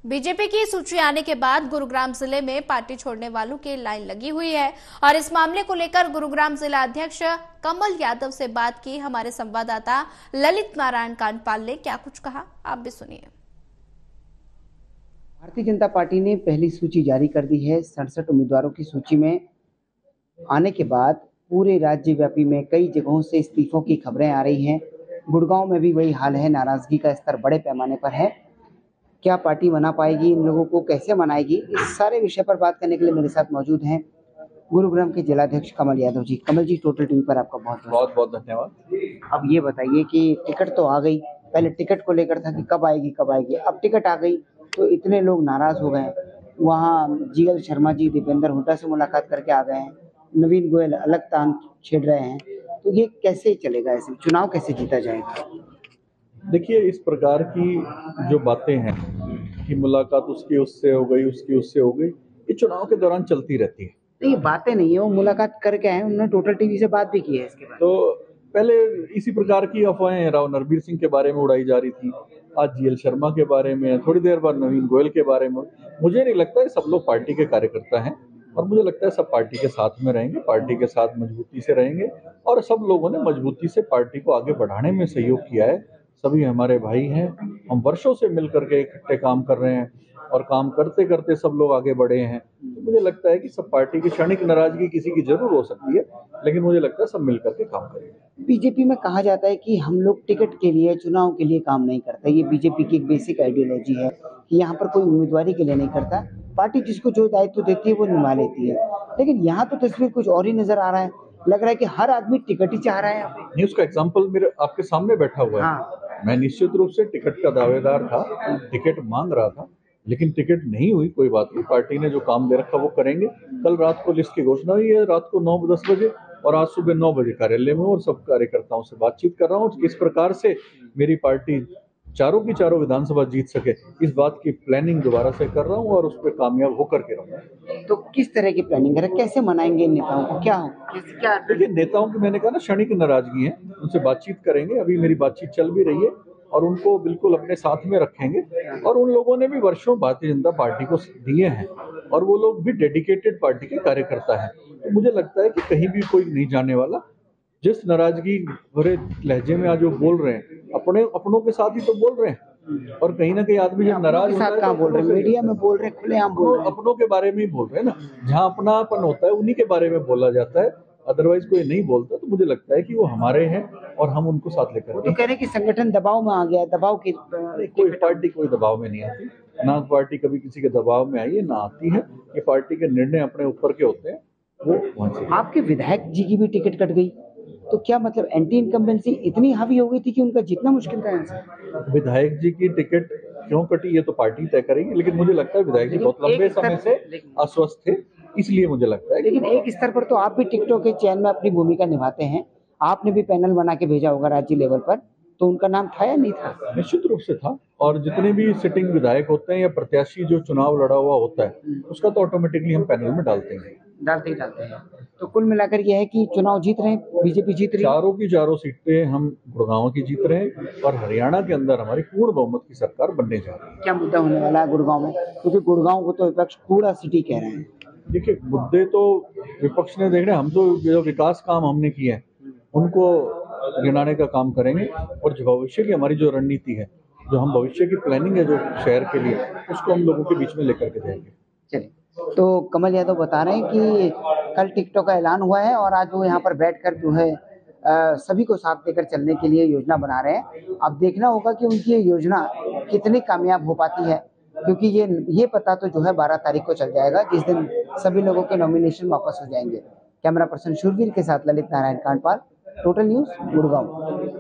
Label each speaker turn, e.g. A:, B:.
A: BJP की सूची आने के बाद गुरुग्राम जिले में पार्टी छोड़ने वालों की लाइन लगी हुई है और इस मामले को लेकर गुरुग्राम जिला अध्यक्ष कमल यादव से बात की हमारे संवाददाता ललित नारायण कांडपाल ने क्या कुछ कहा, आप भी सुनिए।
B: भारतीय जनता पार्टी ने पहली सूची जारी कर दी है। 67 उम्मीदवारों की सूची में आने के बाद पूरे राज्यव्यापी में कई जगहों से इस्तीफों की खबरें आ रही हैं। गुड़गांव में भी वही हाल है, नाराजगी का स्तर बड़े पैमाने पर है। क्या पार्टी मना पाएगी, इन लोगों को कैसे मनाएगी, इस सारे विषय पर बात करने के लिए मेरे साथ मौजूद हैं गुरुग्राम के जिलाध्यक्ष कमल यादव जी। कमल जी, टोटल टीवी पर आपका बहुत
C: बहुत बहुत धन्यवाद।
B: अब ये बताइए कि टिकट तो आ गई, पहले टिकट को लेकर था कि कब आएगी कब आएगी, अब टिकट आ गई तो इतने लोग नाराज हो गए। वहाँ जीएल शर्मा जी दीपेंद्र हुड्डा से मुलाकात करके आ गए हैं, नवीन गोयल अलग तान छेड़ रहे हैं, तो ये कैसे चलेगा, ऐसे चुनाव कैसे जीता जाएगा?
C: देखिए, इस प्रकार की जो बातें हैं कि मुलाकात उसकी उससे हो गई, उसकी उससे हो गई, ये चुनाव के दौरान चलती रहती है।
B: तो ये बातें नहीं है, वो मुलाकात करके आए, उन्होंने टोटल टीवी से बात भी की है इसके बाद।
C: तो पहले इसी प्रकार की अफवाहें राव नरबीर सिंह के बारे में उड़ाई जा रही थी, आज जीएल शर्मा के बारे में, थोड़ी देर बाद नवीन गोयल के बारे में। मुझे नहीं लगता है सब लोग पार्टी के कार्यकर्ता हैं और मुझे लगता है सब पार्टी के साथ में रहेंगे, पार्टी के साथ मजबूती से रहेंगे और सब लोगों ने मजबूती से पार्टी को आगे बढ़ाने में सहयोग किया है। सभी हमारे भाई हैं, हम वर्षों से मिल करके इकट्ठे काम कर रहे हैं और काम करते करते सब लोग आगे बढ़े हैं। तो मुझे लगता है कि सब पार्टी की क्षणिक नाराजगी किसी की जरूर हो सकती है, लेकिन मुझे लगता है सब मिल करके काम करेंगे।
B: बीजेपी में कहा जाता है कि हम लोग टिकट के लिए, चुनाव के लिए काम नहीं करते। ये बीजेपी की एक बेसिक आइडियोलॉजी है कि यहाँ पर कोई उम्मीदवारी के लिए नहीं करता, पार्टी जिसको जो दायित्व देती है वो निभा लेती है। लेकिन यहाँ तो तस्वीर कुछ और ही नजर आ रहा है, लग रहा है कि हर आदमी टिकट ही चाह रहा है यहाँ पे।
C: नहीं, उसका एग्जाम्पल मेरे आपके सामने बैठा हुआ है।
B: हाँ।
C: मैं निश्चित रूप से टिकट का दावेदार था, टिकट मांग रहा था, लेकिन टिकट नहीं हुई, कोई बात नहीं, पार्टी ने जो काम दे रखा वो करेंगे। कल रात को लिस्ट की घोषणा हुई है, रात को 9-10 बजे, और आज सुबह 9 बजे कार्यालय में और सब कार्यकर्ताओं से बातचीत कर रहा हूँ किस प्रकार से मेरी पार्टी चारों की चारों विधानसभा जीत सके, इस बात की प्लानिंग दोबारा से कर रहा हूँ और उस पर कामयाब होकर के रहूंगा।
B: तो किस तरह की प्लानिंग है, कैसे मनाएंगे इन नेताओं को, क्या हो क्या?
C: देखिए, नेताओं की मैंने कहा ना क्षणिक नाराजगी है, उनसे बातचीत करेंगे, अभी मेरी बातचीत चल भी रही है और उनको बिल्कुल अपने साथ में रखेंगे। और उन लोगों ने भी वर्षों भारतीय जनता पार्टी को दिए हैं और वो लोग भी डेडिकेटेड पार्टी के कार्यकर्ता हैं। तो मुझे लगता है कि कहीं भी कोई नहीं जाने वाला। जिस नाराजगी भरे लहजे में आज वो बोल रहे हैं, अपनों के साथ ही तो बोल रहे हैं, और कहीं ना कहीं आदमी जब नाराज होता है
B: कहाँ बोल रहे हैं, मीडिया में बोल रहे हैं, खुलेआम बोल रहे हैं।
C: अपनों के बारे में ही बोल रहे हैं ना, जहाँ अपनापन होता है उन्हीं के बारे में बोला जाता है, अदरवाइज कोई नहीं बोलता। तो मुझे लगता है कि वो हमारे हैं और हम उनको साथ लेकर।
B: वो तो कह रहे हैं कि संगठन दबाव में आ गया, दबाव की
C: कोई पार्टी कोई दबाव में नहीं आती, ना पार्टी कभी किसी के दबाव में आई है ना आती है। ये पार्टी के निर्णय अपने ऊपर के होते हैं, वो वहाँ।
B: आपके विधायक जी की भी टिकट कट गई, तो क्या मतलब एंटी इनकम्बेंसी इतनी हावी हो गई थी कि उनका जीतना मुश्किल था यहाँ?
C: विधायक जी की टिकट क्यों कटी ये तो पार्टी तय करेगी, लेकिन मुझे लगता है विधायक जी बहुत लंबे समय से अस्वस्थ थे, इसलिए मुझे लगता है।
B: लेकिन एक स्तर पर तो आप भी टिकटों के चयन में अपनी भूमिका निभाते हैं, आपने भी पैनल बना के भेजा होगा राज्य लेवल पर, तो उनका नाम था या नहीं था?
C: निश्चित रूप से था, और जितने भी सिटिंग विधायक होते हैं या प्रत्याशी जो चुनाव लड़ा हुआ होता है उसका तो ऑटोमेटिकली हम पैनल में डालते हैं।
B: डालते हैं। तो कुल मिलाकर यह है कि चुनाव जीत रहे हैं, बीजेपी जीत रही है।
C: चारों की चारों सीटें हम गुड़गांव की जीत रहे हैं और हरियाणा के अंदर हमारी पूर्ण बहुमत की सरकार बनने जा रही है।
B: क्या मुद्दा होने वाला है गुड़गांव में, क्योंकि गुड़गांव को तो विपक्ष पूरा सिटी कह रहे हैं?
C: देखिए, मुद्दे तो विपक्ष ने देख रहे हैं, हम तो जो विकास काम हमने किए हैं उनको गिनाने का काम करेंगे, और जो भविष्य की हमारी जो रणनीति है, जो हम भविष्य की प्लानिंग है जो शहर के लिए, उसको हम लोगों के बीच में लेकर के जाएंगे।
B: चलिए, तो कमल यादव बता रहे हैं कि कल टिकटों का ऐलान हुआ है और आज वो यहाँ पर बैठकर जो है सभी को साथ लेकर चलने के लिए योजना बना रहे हैं। अब देखना होगा कि उनकी ये योजना कितनी कामयाब हो पाती है, क्योंकि ये पता तो जो है 12 तारीख को चल जाएगा, जिस दिन सभी लोगों के नॉमिनेशन वापस हो जाएंगे। कैमरा पर्सन शूरवीर के साथ ललित नारायण कांडपाल, टोटल न्यूज़, गुड़गांव।